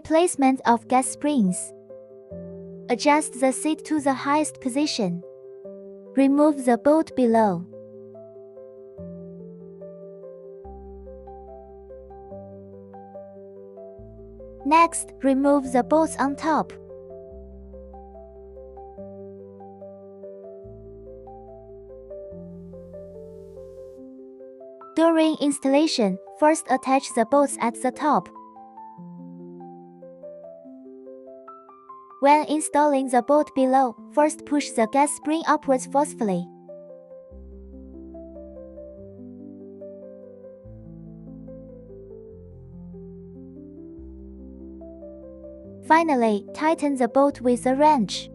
Replacement of gas springs. Adjust the seat to the highest position. Remove the bolt below. Next, remove the bolts on top. During installation, first attach the bolts at the top. When installing the bolt below, first push the gas spring upwards forcefully. Finally, tighten the bolt with a wrench.